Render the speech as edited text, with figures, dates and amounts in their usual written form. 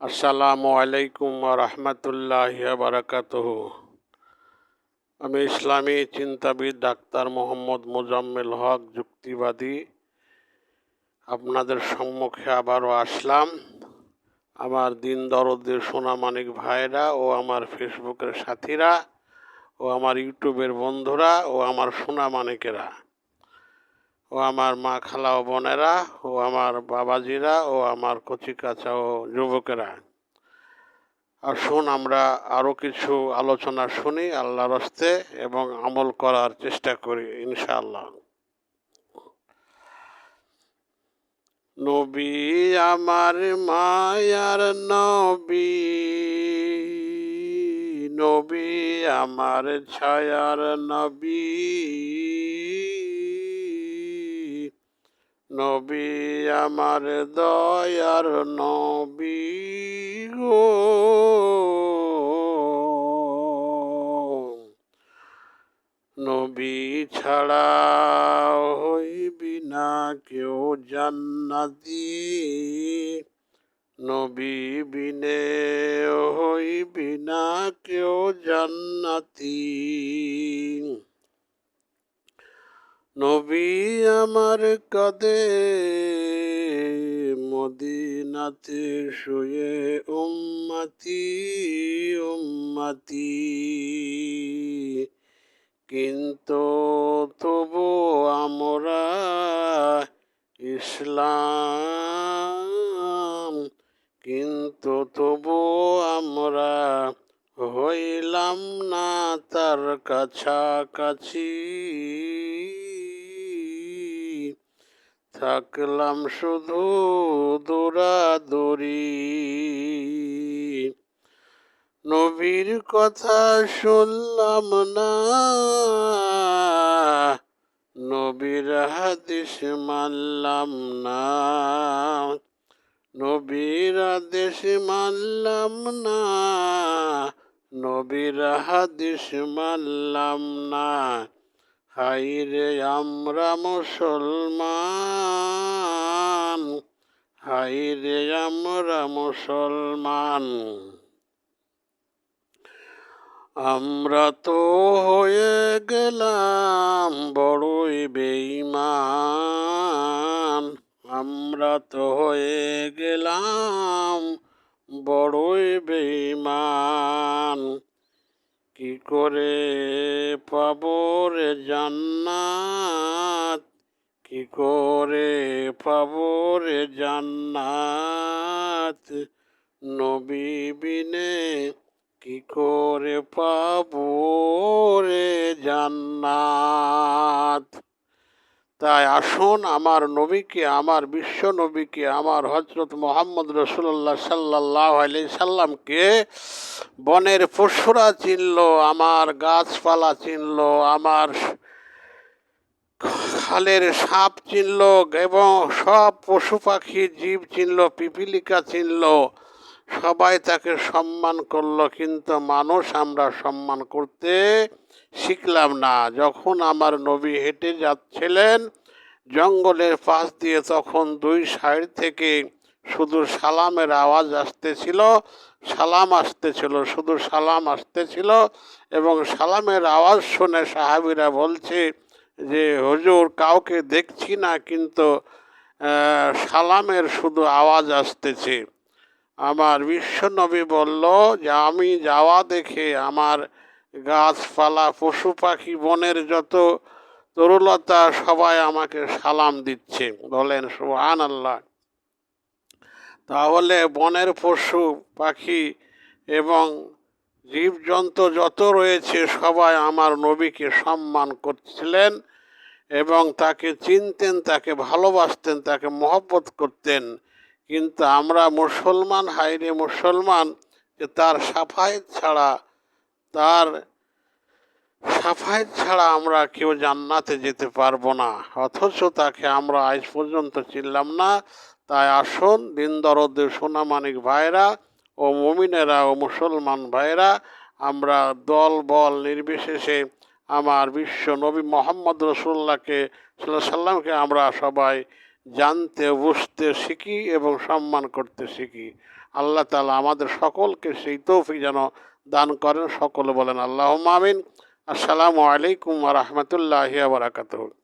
আসসালামু আলাইকুম রহমতুল্লাহ বারাকাতুহু। আমি ইসলামী চিন্তাবিদ ডাক্তার মোহাম্মদ মোজাম্মেল হক যুক্তিবাদী আপনাদের সম্মুখে আবারও আসলাম। আমার দিন দরদের সোনামানিক ভাইরা ও আমার ফেসবুকের সাথীরা ও আমার ইউটিউবের বন্ধুরা ও আমার সোনামানিকেরা ও আমার মা খালা ও বোনেরা ও আমার বাবাজিরা ও আমার কচিকাচা ও যুবকেরা, আসুন আমরা আরও কিছু আলোচনা শুনি আল্লাহর হস্তে এবং আমল করার চেষ্টা করি ইনশাআল্লাহ। নবী আমার মায়ার নবী, নবী আমার ছায়ার নবী, নবী আমার দয়ার নবী গো। নবী ছাড়া হইবি না কেউ জান্নাতি, নবী বিনে হইবি না কেউ জান্নাতি। নবী আমার কাঁদে মদিনাতে শুয়ে উম্মতি উম্মতি, কিন্তু তবু আমরা ইসলাম, কিন্তু তবু আমরা হইলাম না তার কাছাকাছি, থাকলাম শুধু দৌড়াদৌড়ি। নবীর কথা শুনলাম না, নবীর হাদিস মানলাম না, নবীর আদেশ মানলাম না, নবীর হাদিস মানলাম না। হাই রে আমরা মুসলমান, হাই রে আমরা মুসলমান। আমরা তো হয়ে গেলাম বড়ই বেঈমান, আমরা তো হয়ে গেলাম বড়ই বেঈমান। কি করে পাবো রে জান্নাত, কি করে পাবো রে জান্নাত, নবী বিনে কি করে পাবো রে জান্নাত। তাই আসুন আমার নবীকে, আমার বিশ্ব নবীকে, আমার হজরত মোহাম্মদ রসুল্লাহ সাল্লাল্লাহু আলাইহি সাল্লামকে বনের পশুরা চিনল, আমার গাছপালা চিনল, আমার খালের সাপ চিনল এবং সব পশু পাখি জীব চিনল, পিপিলিকা চিনল, সবাই তাকে সম্মান করলো। কিন্তু মানুষ আমরা সম্মান করতে শিখলাম না। যখন আমার নবী হেঁটে যাচ্ছিলেন জঙ্গলের পাশ দিয়ে, তখন দুই সাইড থেকে শুধু সালামের আওয়াজ আসতেছিল, সালাম আসতেছিল, শুধু সালাম আসতেছিল। এবং সালামের আওয়াজ শুনে সাহাবীরা বলছে যে হুজুর কাউকে দেখছি না, কিন্তু সালামের শুধু আওয়াজ আসতেছে। আমার বিশ্বনবী বলল যে আমি যাওয়া দেখে আমার গাছপালা পশু পাখি বনের যত তরুলতা সবাই আমাকে সালাম দিচ্ছে। বলেন সুবহানাল্লাহ। তাহলে বনের পশু পাখি এবং জীবজন্তু যত রয়েছে সবাই আমার নবীকে সম্মান করছিলেন এবং তাকে চিনতেন, তাকে ভালোবাসতেন, তাকে মহব্বত করতেন। কিন্তু আমরা মুসলমান, হাইরে মুসলমান, যে তার সাফায়েত ছাড়া আমরা কেউ জান্নাতে যেতে পারবো না, অথচ তাকে আমরা আজ পর্যন্ত চিনলাম না। তাই আসুন দিন দরদের সোনামানিক ভাইরা ও মুমিনেরা ও মুসলমান ভাইরা, আমরা দল বল নির্বিশেষে আমার বিশ্ব নবী মোহাম্মদ রসুল্লাহকে সাল্লামকে আমরা সবাই জানতে বুঝতে শিখি এবং সম্মান করতে শিখি। আল্লাহ তাআলা আমাদের সকলকে সেই তৌফিক যেন দান করেন। সকলে বলেন আল্লাহুম্মা আমিন। আসসালামু আলাইকুম ওয়া রাহমাতুল্লাহি ওয়া বারাকাতুহু।